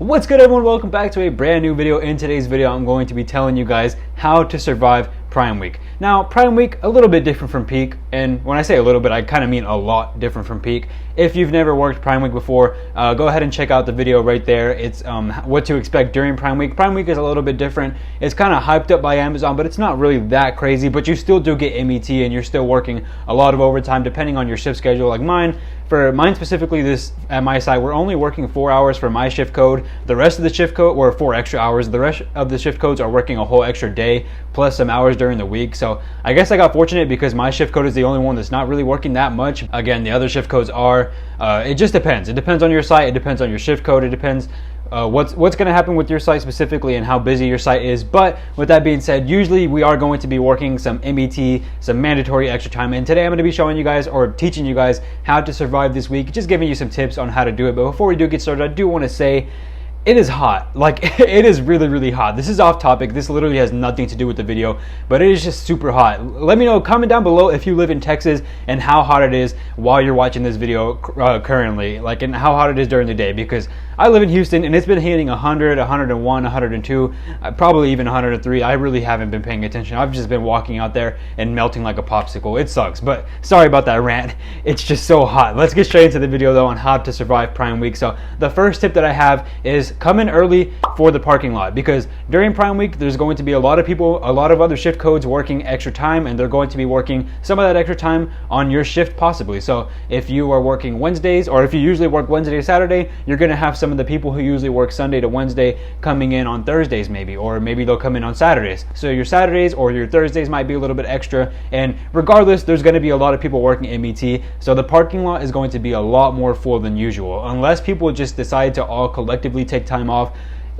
What's good, everyone? Welcome back to a brand new video. In today's video, I'm going to be telling you guys how to survive Prime Week. Now, Prime Week, a little bit different from peak, and when I say a little bit, I kind of mean a lot different from peak. If you've never worked Prime Week before, go ahead and check out the video right there. It's what to expect during Prime Week. Prime Week is a little bit different. It's kind of hyped up by Amazon, but it's not really that crazy, but you still do get MET, and you're still working a lot of overtime depending on your shift schedule. Like mine, for mine specifically, this at my site, we're only working 4 hours for my shift code. The rest of the shift code, or 4 extra hours, the rest of the shift codes are working a whole extra day plus some hours during the week. So I guess I got fortunate because my shift code is the only one that's not really working that much. Again, the other shift codes are, it just depends. It depends on your site, it depends on your shift code, it depends what's going to happen with your site specifically and how busy your site is. But with that being said, usually we are going to be working some MET, some mandatory extra time, and today I'm going to be showing you guys or teaching you guys how to survive this week, just giving you some tips on how to do it. But before we do get started, I do want to say it is hot. Like, it is really, really hot. This is off topic. This literally has nothing to do with the video, but it is just super hot. Let me know, comment down below if you live in Texas and how hot it is while you're watching this video currently, like, and how hot it is during the day, because I live in Houston and it's been hitting 100, 101, 102, probably even 103. I really haven't been paying attention. I've just been walking out there and melting like a popsicle. It sucks, but sorry about that rant. It's just so hot. Let's get straight into the video though on how to survive Prime Week. So the first tip that I have is come in early for the parking lot, because during Prime Week there's going to be a lot of people, a lot of other shift codes working extra time, and they're going to be working some of that extra time on your shift possibly. So if you are working Wednesdays, or if you usually work Wednesday to Saturday, you're going to have some of the people who usually work Sunday to Wednesday coming in on Thursdays maybe, or maybe they'll come in on Saturdays. So your Saturdays or your Thursdays might be a little bit extra, and regardless, there's going to be a lot of people working MET, so the parking lot is going to be a lot more full than usual, unless people just decide to all collectively take time off,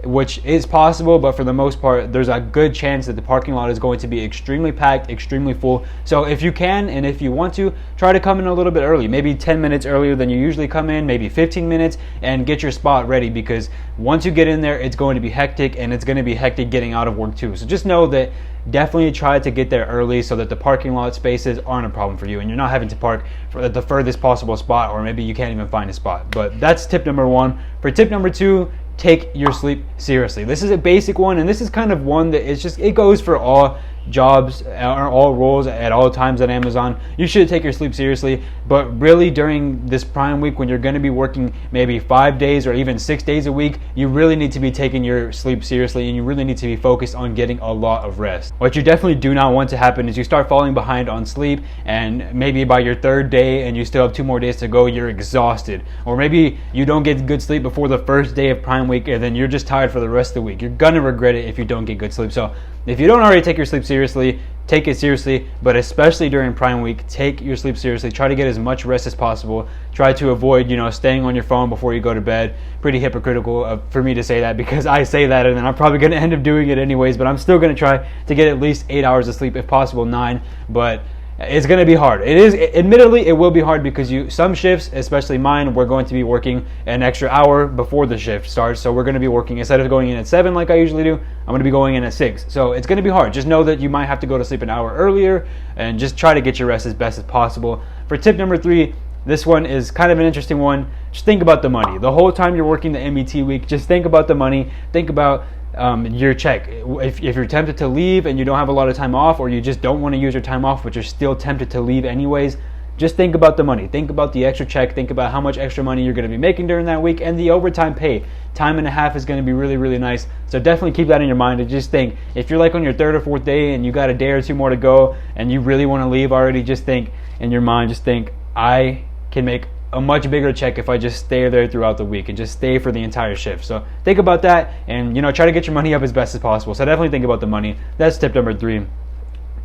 which is possible, but for the most part there's a good chance that the parking lot is going to be extremely packed, extremely full. So if you can and if you want to, try to come in a little bit early, maybe 10 minutes earlier than you usually come in, maybe 15 minutes, and get your spot ready, because once you get in there it's going to be hectic, and it's going to be hectic getting out of work too. So just know that definitely try to get there early so that the parking lot spaces aren't a problem for you and you're not having to park for the furthest possible spot, or maybe you can't even find a spot. But that's tip number one. For tip number two, take your sleep seriously. This is a basic one, and this is kind of one that it goes for all jobs or all roles at all times at Amazon. You should take your sleep seriously, but really during this Prime Week, when you're going to be working maybe 5 days or even 6 days a week, you really need to be taking your sleep seriously, and you really need to be focused on getting a lot of rest. What you definitely do not want to happen is you start falling behind on sleep, and maybe by your third day and you still have 2 more days to go, you're exhausted, or maybe you don't get good sleep before the first day of Prime Week, and then you're just tired for the rest of the week. You're gonna regret it if you don't get good sleep. So if you don't already take your sleep seriously, take it seriously, but especially during Prime Week, take your sleep seriously. Try to get as much rest as possible. Try to avoid, staying on your phone before you go to bed. Pretty hypocritical for me to say that, because I say that and then I'm probably going to end up doing it anyways, but I'm still going to try to get at least 8 hours of sleep, if possible 9, but it's going to be hard. It is, admittedly, it will be hard, because some shifts, especially mine, we're going to be working an extra hour before the shift starts. So we're going to be working, instead of going in at 7 like I usually do, I'm going to be going in at 6. So it's going to be hard. Just know that you might have to go to sleep an hour earlier, and just try to get your rest as best as possible. For tip number 3, this one is kind of an interesting one. Just think about the money. The whole time you're working the MET week, just think about the money. Think about your check. If you're tempted to leave and you don't have a lot of time off, or you just don't want to use your time off but you're still tempted to leave anyways, just think about the money. Think about the extra check. Think about how much extra money you're going to be making during that week, and the overtime pay. Time and a half is going to be really, really nice. So definitely keep that in your mind, and just think, if you're like on your 3rd or 4th day and you got a day or 2 more to go and you really want to leave already, just think in your mind, I can make a much bigger check if I just stay there throughout the week and just stay for the entire shift. So think about that, and try to get your money up as best as possible. So definitely think about the money. That's tip number 3.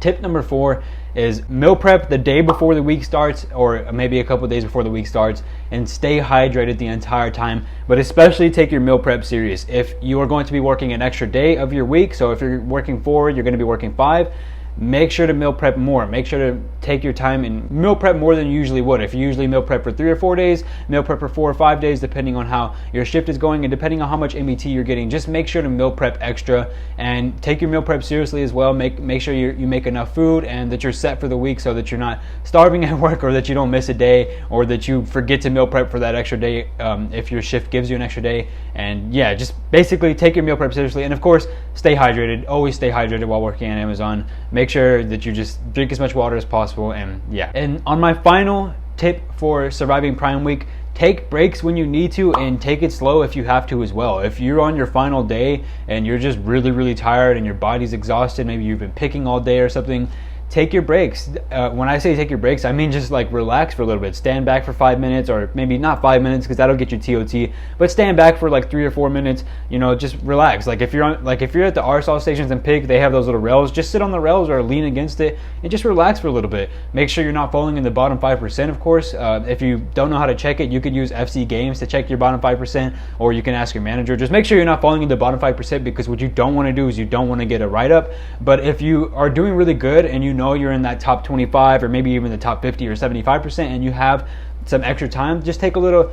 Tip number 4 is meal prep the day before the week starts, or maybe a couple days before the week starts, and stay hydrated the entire time. But especially take your meal prep serious. If you are going to be working an extra day of your week, so if you're working 4, you're going to be working 5, make sure to meal prep more. Make sure to take your time and meal prep more than you usually would. If you usually meal prep for 3 or 4 days, meal prep for 4 or 5 days, depending on how your shift is going and depending on how much MBT you're getting. Just make sure to meal prep extra and take your meal prep seriously as well. Make sure you make enough food and that you're set for the week so that you're not starving at work, or that you don't miss a day, or that you forget to meal prep for that extra day if your shift gives you an extra day. And yeah, just basically take your meal prep seriously. And of course, stay hydrated. Always stay hydrated while working on Amazon. Make sure that you just drink as much water as possible. And yeah. And on my final tip for surviving Prime Week, take breaks when you need to and take it slow if you have to as well. If you're on your final day and you're just really tired and your body's exhausted, maybe you've been picking all day or something, take your breaks. When I say take your breaks, I mean just like relax for a little bit. Stand back for 5 minutes, or maybe not 5 minutes because that'll get you TOT, but stand back for like 3 or 4 minutes. You know, just relax. Like if you're at the RSL stations in Pig, they have those little rails. Just sit on the rails or lean against it and just relax for a little bit. Make sure you're not falling in the bottom 5%, of course. If you don't know how to check it, you could use FC Games to check your bottom 5%, or you can ask your manager. Just make sure you're not falling in the bottom 5%, because what you don't want to do is you don't want to get a write-up. But if you are doing really good and you know you're in that top 25 or maybe even the top 50 or 75% and you have some extra time, just take a little,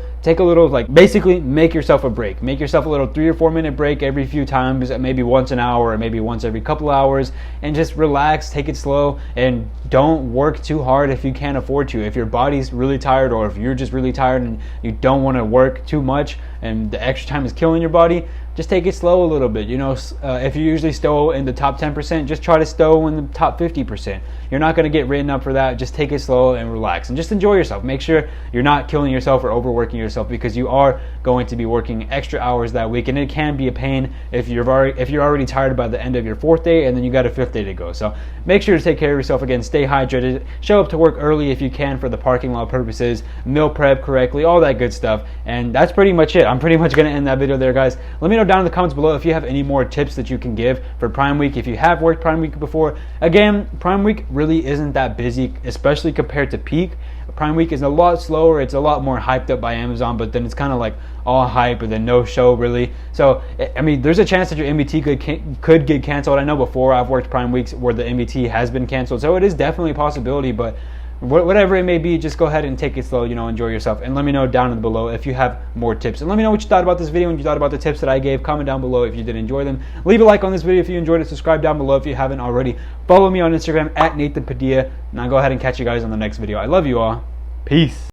like basically make yourself a break. Make yourself a little 3 or 4 minute break every few times, maybe once an hour or maybe once every couple hours, and just relax, take it slow, and don't work too hard if you can't afford to. If your body's really tired, or if you're just really tired and you don't want to work too much and the extra time is killing your body, just take it slow a little bit. You know, if you usually stow in the top 10%, just try to stow in the top 50%. You're not going to get written up for that. Just take it slow and relax and just enjoy yourself. Make sure you're not killing yourself or overworking yourself, because you are going to be working extra hours that week, and it can be a pain if you're already tired by the end of your 4th day and then you got a 5th day to go. So make sure to take care of yourself. Again, stay hydrated, show up to work early if you can for the parking lot purposes, meal prep correctly, all that good stuff. And that's pretty much it. I'm pretty much going to end that video there, guys. Let me know down in the comments below if you have any more tips that you can give for Prime Week, if you have worked Prime Week before. Again, Prime Week really isn't that busy, especially compared to peak. Prime Week is a lot slower. It's a lot more hyped up by Amazon, but then it's kind of like all hype and then no show really. So I mean, there's a chance that your MBT could get canceled. I know before I've worked Prime Weeks where the MBT has been canceled, so it is definitely a possibility. But whatever it may be, just go ahead and take it slow, you know, enjoy yourself. And let me know down below if you have more tips. And let me know what you thought about this video and you thought about the tips that I gave. Comment down below if you did enjoy them. Leave a like on this video if you enjoyed it. Subscribe down below if you haven't already. Follow me on Instagram at Nathan Padilla. And I'll go ahead and catch you guys on the next video. I love you all. Peace.